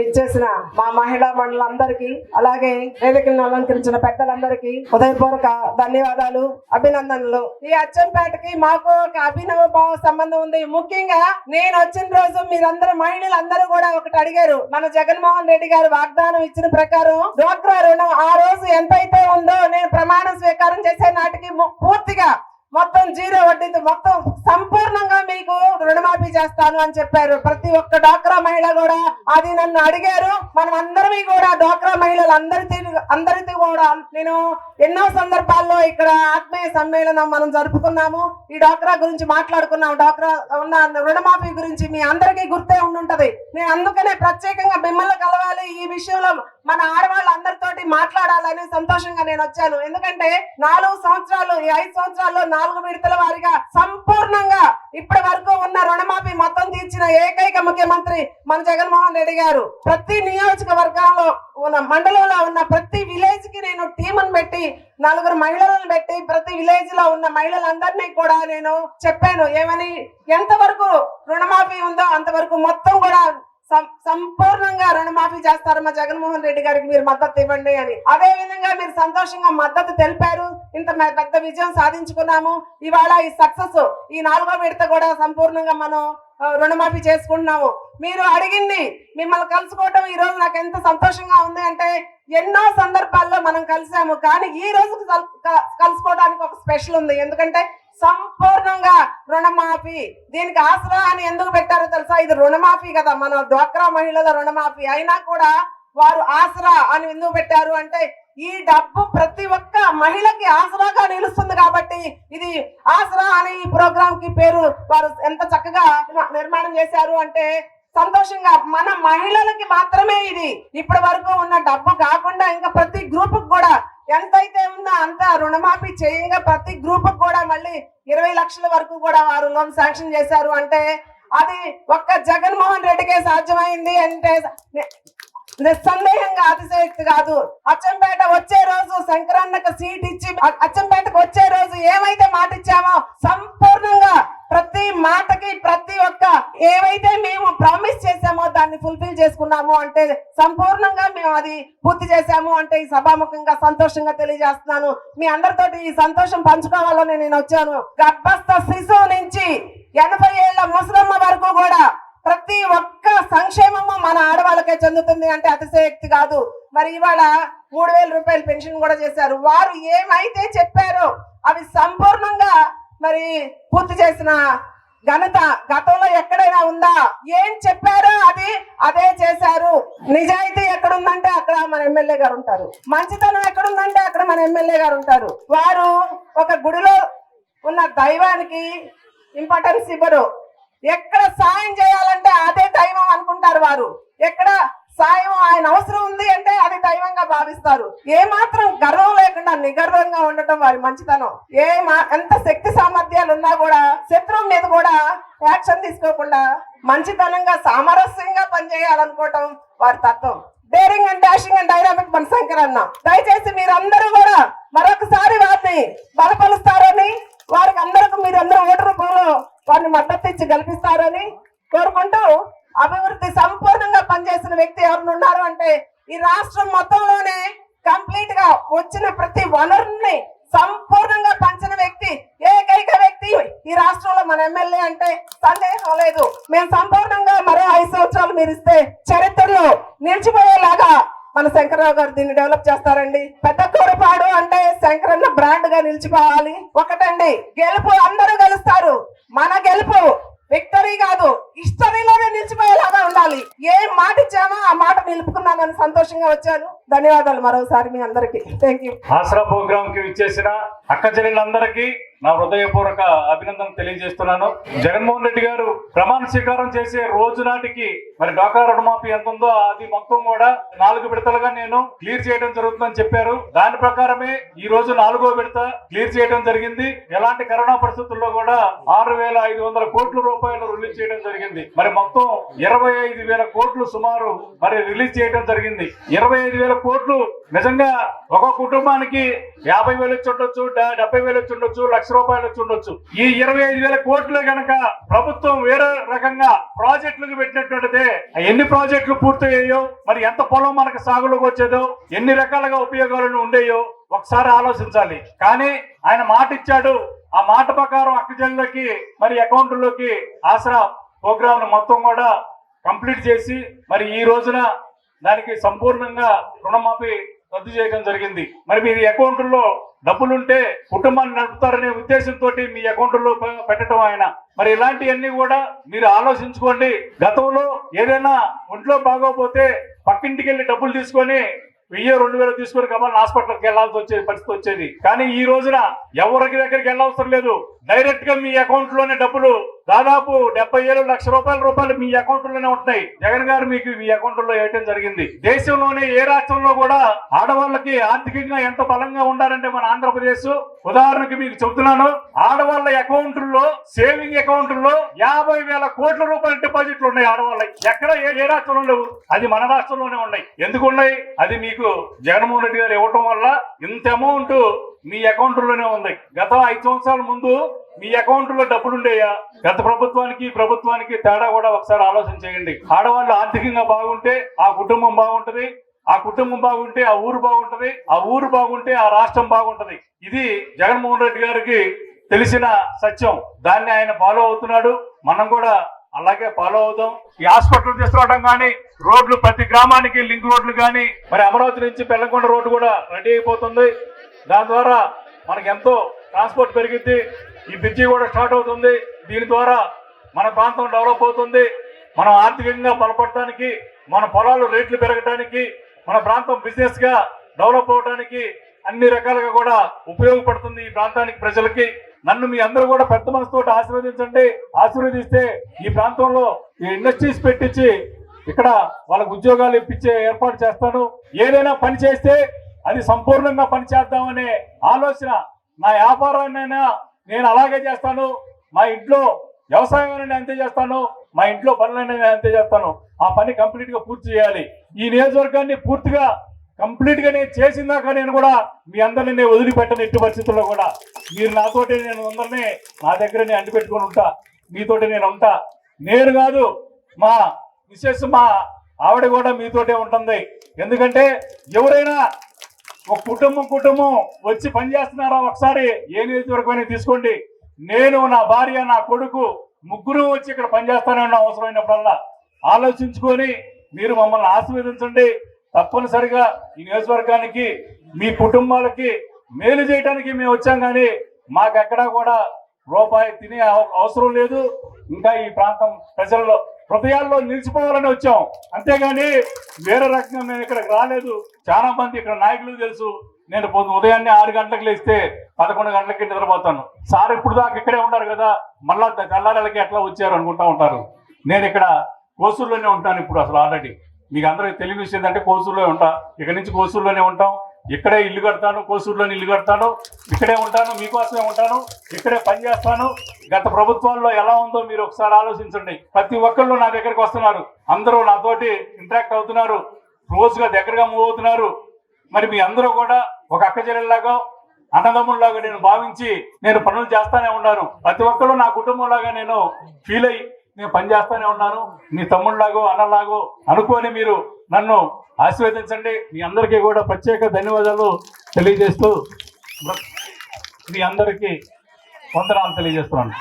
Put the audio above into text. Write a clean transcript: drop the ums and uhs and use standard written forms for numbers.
ఇచ్చేసిన మా మహిళా మండలందరికీ అలాగే వేదికలను అలంకరించిన పెద్దలందరికీ హృదయపూర్వక ధన్యవాదాలు, అభినందనలు. ఈ అచ్చంపేటకి మాకు ఒక అభినవ భావ సంబంధం ఉంది. ముఖ్యంగా నేను వచ్చిన రోజు మీరందరూ మహిళలందరూ కూడా ఒకటి అడిగారు. మన జగన్మోహన్ రెడ్డి గారు వాగ్దానం ఇచ్చిన ప్రకారం డ్వాక్రా రుణం ఆ రోజు ఎంతైతే ఉందో నేను ప్రమాణ స్వీకారం చేసే నాటికి పూర్తిగా మొత్తం 0 వడ్డీతో మొత్తం సంపూర్ణంగా మీకు రుణమాఫీ చేస్తాను అని చెప్పారు. ప్రతి ఒక్క డ్వాక్రా మహిళ కూడా అది నన్ను అడిగారు. మనం అందరం కూడా డ్వాక్రా మహిళలు అందరితో కూడా నేను ఎన్నో సందర్భాల్లో ఇక్కడ ఆత్మీయ సమ్మేళనం మనం జరుపుకున్నాము. ఈ డ్వాక్రా గురించి మాట్లాడుకున్నాం. డ్వాక్రా ఉన్న రుణమాఫీ గురించి మీ అందరికీ గుర్తే ఉండుంటది. నేను అందుకనే ప్రత్యేకంగా మిమ్మల్ని కలవాలి, ఈ విషయంలో మన ఆడవాళ్ళు అందరితోటి మాట్లాడాలని సంతోషంగా నేను వచ్చాను. ఎందుకంటే 4 సంవత్సరాలు ఈ 5 సంవత్సరాల్లో 4 విడతల వారిగా సంపూర్ణంగా ఇప్పటి వరకు ఉన్న రుణమాఫీ మొత్తం తీర్చిన ఏకైక ముఖ్యమంత్రి మన జగన్మోహన్ రెడ్డి గారు. ప్రతి నియోజకవర్గంలో ఉన్న మండలంలో ఉన్న ప్రతి విలేజ్ కి నేను టీమును పెట్టి 4 మహిళలను పెట్టి ప్రతి విలేజ్ లో ఉన్న మహిళలందరినీ కూడా నేను చెప్పాను ఏమని, ఎంతవరకు రుణమాఫీ ఉందో అంతవరకు మొత్తం కూడా సంపూర్ణంగా రుణమాఫీ చేస్తారు మా జగన్మోహన్ రెడ్డి గారికి మీరు మద్దతు ఇవ్వండి అని. అదే విధంగా మీరు సంతోషంగా మద్దతు తెలిపారు. ఇంత పెద్ద విజయం సాధించుకున్నాము. ఇవాళ ఈ సక్సెస్ ఈ 4వ విడత కూడా సంపూర్ణంగా మనం రుణమాఫీ చేసుకుంటున్నాము. మీరు అడిగింది మిమ్మల్ని కలుసుకోవటం ఈ రోజు నాకు ఎంత సంతోషంగా ఉంది అంటే, ఎన్నో సందర్భాల్లో మనం కలిసాము కానీ ఈ రోజు కలుసుకోవడానికి ఒక స్పెషల్ ఉంది. ఎందుకంటే సంపూర్ణంగా రుణమాఫీ, దీనికి ఆసరా అని ఎందుకు పెట్టారో తెలుసా? ఇది రుణమాఫీ కదా, మన డ్వాక్రా మహిళల రుణమాఫీ అయినా కూడా వారు ఆసరా అని ఎందుకు పెట్టారు అంటే, ఈ డబ్బు ప్రతి ఒక్క మహిళకి ఆసరాగా నిలుస్తుంది కాబట్టి ఇది ఆసరా అని ఈ ప్రోగ్రామ్ కి పేరు వారు ఎంత చక్కగా నిర్మాణం చేశారు అంటే సంతోషంగా. మన మహిళలకి మాత్రమే ఇది ఇప్పటి వరకు ఉన్న డబ్బు కాకుండా ఇంకా ప్రతి గ్రూప్ కూడా ఎంతైతే ఉందో అంత రుణమాఫీ చేయంగా ప్రతి గ్రూప్ కూడా మళ్ళీ 20 లక్షల వరకు కూడా వారు లోన్ శాంక్షన్ చేశారు అంటే అది ఒక్క జగన్మోహన్ రెడ్డికే సాధ్యమైంది అంటే నిస్సందేహంగా అతిశయోక్తి కాదు. అచ్చంపేట వచ్చే రోజు శంకరన్నకు సీట్ ఇచ్చి అచ్చంపేటకు వచ్చే రోజు ఏమైతే మాట ఇచ్చామో సంపూర్ణంగా ప్రతి మాటకి ప్రతి ఒక్క ఏవైతే మేము ప్రామిస్ చేసామో దాన్ని ఫుల్ఫిల్ చేసుకున్నాము అంటే సంపూర్ణంగా మేము అది పూర్తి చేశాము అంటే ఈ సభాముఖంగా సంతోషంగా తెలియజేస్తున్నాను. మీ అందరితోటి ఈ సంతోషం పంచుకోవాలని నేను వచ్చాను. గర్భస్థ శిశువు నుంచి 80 ఏళ్ల ముసలమ్మ వరకు కూడా ప్రతి ఒక్క సంక్షేమము మన ఆడవాళ్ళకే చెందుతుంది అంటే అతిశయోక్తి కాదు. మరి ఇవాళ 3000 రూపాయలు పెన్షన్ కూడా చేశారు. వారు ఏమైతే చెప్పారో అవి సంపూర్ణంగా మరి పూర్తి చేసిన ఘనత గతంలో ఎక్కడైనా ఉందా? ఏం చెప్పారో అదే చేశారు. నిజాయితీ ఎక్కడుందంటే అక్కడ మన ఎమ్మెల్యే గారు ఉంటారు. మంచితనం ఎక్కడుందంటే అక్కడ మన ఎమ్మెల్యే గారు ఉంటారు. వారు ఒక గుడిలో ఉన్న దైవానికి ఇంపార్టెన్స్ ఇవ్వరు. ఎక్కడ సాయం చేయాలంటే అదే దైవం అనుకుంటారు వారు. ఎక్కడ సాయం ఆయన అవసరం ఉంది అంటే అది దైవంగా భావిస్తారు. ఏ మాత్రం గర్వం లేకుండా నిగర్వంగా ఉండటం వారి మంచితనం. ఎంత శక్తి సామర్థ్యాలు ఉన్నా కూడా శత్రువు మీద కూడా యాక్షన్ తీసుకోకుండా మంచితనంగా సామరస్యంగా పనిచేయాలనుకోవటం వారి తత్వం. Daring and dashing and dynamic మన శంకరన్న. దయచేసి మీరందరూ కూడా మరొకసారి వారిని బలపరుస్తారని, వారికి అందరికి మీరందరూ ఓటు రూపంలో వారిని మద్దతు ఇచ్చి గెలిపిస్తారని కోరుకుంటూ, అభివృద్ధి సంపూర్ణంగా పనిచేసిన వ్యక్తి ఎవరు ఉన్నారు అంటే ఈ రాష్ట్రం మొత్తంలోనే కంప్లీట్ గా వచ్చిన ప్రతి వనరుని సంపూర్ణంగా పంచిన వ్యక్తి ఏకైక వ్యక్తి ఈ రాష్ట్రంలో మన ఎమ్మెల్యే అంటే సందేహం లేదు. మేము సంపూర్ణంగా మరో 5 సంవత్సరాలు మీరు ఇస్తే చరిత్రలో నిలిచిపోయేలాగా మన శంకర్రావు గారు దీన్ని డెవలప్ చేస్తారండి. పెద్ద కూరపాడు అంటే శంకరన్న బ్రాండ్ గా నిలిచిపోవాలి. ఒకటండి, గెలుపు అందరూ గెలుస్తారు. మన గెలుపు విక్టరీ కాదు, హిస్టరీలోనే నిలిచిపోయేలాగా ఉండాలి. ఏం మాట ఇచ్చామో ఆ మాట నిలుపుకున్నానని సంతోషంగా వచ్చాను. ధన్యవాదాలు మరోసారి మీ అందరికి. Thank you. ఆసరా ప్రోగ్రామ్ కి విచ్చేసిన అక్క చెల్లెళ్ళందరికీ నా హృదయపూర్వక అభినందనలు తెలియజేస్తున్నాను. జగన్మోహన్ రెడ్డి గారు ప్రమాణ స్వీకారం చేసే రోజు నాటికి మరి డ్వాక్రా రుణమాఫీ ఎంత ఉందో అది మొత్తం కూడా 4 విడతలుగా నేను క్లియర్ చేయడం జరుగుతుందని చెప్పారు. దాని ప్రకారమే ఈ రోజు 4వ విడత క్లియర్ చేయడం జరిగింది. ఎలాంటి కరోనా పరిస్థితుల్లో కూడా 6,500 కోట్ల రూపాయలు రిలీజ్ చేయడం జరిగింది. మరి మొత్తం 25,000 కోట్లు సుమారు మరి రిలీజ్ చేయడం జరిగింది. 25,000 కోట్లు నిజంగా ఒక కుటుంబానికి 50,000 వచ్చి ఉండొచ్చు, 70,000 వచ్చి ఉండొచ్చు, 1,00,000 రూపాయలు వచ్చి ఉండొచ్చు. ఈ 25,000 కోట్లు గనక ప్రభుత్వం వేరే రకంగా ప్రాజెక్టులకు పెట్టినటువంటిదే ఎన్ని ప్రాజెక్టులు పూర్తయ్యాయో, మరి ఎంత పొలం మనకు సాగులోకి వచ్చేదో, ఎన్ని రకాలుగా ఉపయోగాలు ఉండేయో ఒకసారి ఆలోచించాలి. కానీ ఆయన మాట ఇచ్చాడు, ఆ మాట ప్రకారం అక్కజనులకి మరి అకౌంట్లోకి ఆసరా ప్రోగ్రామ్ మొత్తం కూడా కంప్లీట్ చేసి మరి ఈ రోజున దానికి సంపూర్ణంగా రుణమాఫీ రద్దు చేయడం జరిగింది. మరి మీ అకౌంట్లో డబ్బులుంటే కుటుంబాన్ని నడుపుతారనే ఉద్దేశంతో మీ అకౌంట్లో పెట్టడం ఆయన. మరి ఇలాంటివన్నీ కూడా మీరు ఆలోచించుకోండి. గతంలో ఏదైనా ఒంట్లో బాగోపోతే పక్కింటికి వెళ్ళి డబ్బులు తీసుకొని 1000-2000 తీసుకొని కమల్ హాస్పిటల్కి వెళ్లాల్సి వచ్చేది పరిస్థితి వచ్చేది. కానీ ఈ రోజున ఎవరికి దగ్గరికి వెళ్ళవసరం లేదు. డైరెక్ట్ గా మీ అకౌంట్ లోనే డబ్బులు దాదాపు 70,000 రూపాయలు మీ అకౌంట్ లోనే ఉంటున్నాయి. జగన్ గారు మీకు మీ అకౌంట్ లో వేయటం జరిగింది. దేశంలోనే ఏ రాష్ట్రంలో కూడా ఆడవాళ్ళకి ఆర్థికంగా ఎంత బలంగా ఉండాలంటే మన ఆంధ్రప్రదేశ్. ఉదాహరణకి మీకు చెబుతున్నాను, ఆడవాళ్ళ అకౌంట్లో సేవింగ్ అకౌంట్లో 50,000 కోట్ల రూపాయల డిపాజిట్లు ఉన్నాయి ఆడవాళ్ళకి. ఎక్కడ ఏ రాష్ట్రంలో లేవు, అది మన రాష్ట్రంలోనే ఉన్నాయి. ఎందుకు ఉన్నాయి? అది మీకు జగన్మోహన్ రెడ్డి గారు ఇవ్వటం వల్ల ఇంత అమౌంట్ మీ అకౌంట్లోనే ఉంది. గత 5 సంవత్సరాల ముందు మీ అకౌంట్లో డబ్బులు ఉండేయా? గత ప్రభుత్వానికి తేడా కూడా ఒకసారి ఆలోచన చేయండి. ఆడవాళ్ళు ఆర్థికంగా బాగుంటే ఆ కుటుంబం బాగుంటది, ఆ కుటుంబం బాగుంటే ఆ ఊరు బాగుంటది, ఆ ఊరు బాగుంటే ఆ రాష్ట్రం బాగుంటది. ఇది జగన్మోహన్ రెడ్డి గారికి తెలిసిన సత్యం. దాన్ని ఆయన ఫాలో అవుతున్నాడు. మనం కూడా అలాగే ఫాలో అవుదాం. ఈ హాస్పిటల్ తీసుకురావడం కానీ, రోడ్లు ప్రతి గ్రామానికి లింక్ రోడ్లు కానీ, మరి అమరావతి నుంచి బెల్లంకొండ రోడ్డు కూడా రెడీ అయిపోతుంది. దాని ద్వారా మనకి ఎంతో ట్రాన్స్పోర్ట్ పెరిగింది. ఈ బ్రిడ్జి కూడా స్టార్ట్ అవుతుంది. దీని ద్వారా మన ప్రాంతం డెవలప్ అవుతుంది. మనం ఆర్థికంగా బలపడటానికి, మన పొలాలు రేట్లు పెరగడానికి, మన ప్రాంతం బిజినెస్ గా డెవలప్ అవడానికి అన్ని రకాలుగా కూడా ఉపయోగపడుతుంది ఈ ప్రాంతానికి, ప్రజలకి. నన్ను మీ అందరూ కూడా పెద్ద మనసుతో ఆశీర్వదించండి. ఆశీర్వదిస్తే ఈ ప్రాంతంలో ఈ ఇండస్ట్రీస్ పెట్టించి ఇక్కడ వాళ్ళకు ఉద్యోగాలు ఇప్పించే ఏర్పాటు చేస్తాను. ఏదైనా పని చేస్తే అది సంపూర్ణంగా పని చేద్దామనే ఆలోచన. నా వ్యాపారాన్నైనా నేను అలాగే చేస్తాను, మా ఇంట్లో వ్యవసాయం అంతే చేస్తాను, మా ఇంట్లో పనులైనా అంతే చేస్తాను. ఆ పని కంప్లీట్ గా పూర్తి చేయాలి. ఈ నియోజకవర్గాన్ని పూర్తిగా కంప్లీట్ గా నేను చేసిందాక నేను కూడా మీ అందరినీ నేను వదిలిపెట్టను. ఎట్టి పరిస్థితుల్లో కూడా మీరు నాతోటి, నేను అందరినీ నా దగ్గర నేను అంటిపెట్టుకుని ఉంటా, మీతోటి నేను ఉంటా. నేను కాదు, మా మిస్సెస్, మా ఆవిడ కూడా మీతోటే ఉంటుంది. ఎందుకంటే ఎవరైనా ఒక కుటుంబం వచ్చి పనిచేస్తున్నారా ఒకసారి ఏ నియోజకవర్గమైనా తీసుకోండి. నేను, నా భార్య, నా కొడుకు ముగ్గురు వచ్చి ఇక్కడ పనిచేస్తానే ఉన్న అవసరమైనప్పుడల్లా ఆలోచించుకొని మీరు మమ్మల్ని ఆశీర్వదించండి. తప్పనిసరిగా ఈ నియోజకవర్గానికి, మీ కుటుంబాలకి మేలు చేయడానికి మేము వచ్చాం. కానీ మాకెక్కడా కూడా రూపాయి తినే అవసరం లేదు. ఇంకా ఈ ప్రాంతం ప్రజల్లో హృదయాల్లో నిలిచిపోవాలని వచ్చాం, అంతేగాని వేరే రకంగా మేము ఇక్కడికి రాలేదు. చాలా మంది ఇక్కడ నాయకులు తెలుసు, నేను ఉదయాన్నే 6 గంటలకు లేస్తే 11 గంటలకి నిద్రపోతాను. సార్ ఇప్పుడు దాకా ఇక్కడే ఉన్నారు కదా, మళ్ళా తెల్లారెళ్ళకి ఎట్లా వచ్చారు అనుకుంటా ఉంటారు. నేను ఇక్కడ కోసూరులోనే ఉంటాను ఇప్పుడు. అసలు ఆల్రెడీ మీకు అందరికీ తెలియని విషయం ఏంటంటే కోసూరులో ఉంటా. ఇక్కడ నుంచి కోసూరులోనే ఉంటాం. ఇక్కడే ఇల్లు కడతాను, కోసూరులోని ఇల్లు కడతాను, ఇక్కడే ఉంటాను, మీకోసమే ఉంటాను, ఇక్కడే పనిచేస్తాను. గత ప్రభుత్వాల్లో ఎలా ఉందో మీరు ఒకసారి ఆలోచించండి. ప్రతి ఒక్కళ్ళు నా దగ్గరికి వస్తున్నారు, అందరూ నాతోటి ఇంటరాక్ట్ అవుతున్నారు, రోజుగా దగ్గరగా మూవ్ అవుతున్నారు. మరి మీ అందరూ కూడా ఒక అక్క చెల్లెల్లాగా, అన్నదమ్ముల్లాగా నేను భావించి నేను పనులు చేస్తానే ఉన్నాను. ప్రతి ఒక్కళ్ళు నా కుటుంబంలాగా నేను ఫీల్ అయ్యి నేను పనిచేస్తానే ఉన్నాను. మీ తమ్ముళ్ళలాగో అన్నలాగో అనుకోని మీరు నన్ను ఆశీర్వదించండి. మీ అందరికీ కూడా ప్రత్యేక ధన్యవాదాలు తెలియజేస్తూ మీ అందరికీ వందనాలు తెలియజేస్తున్నాను.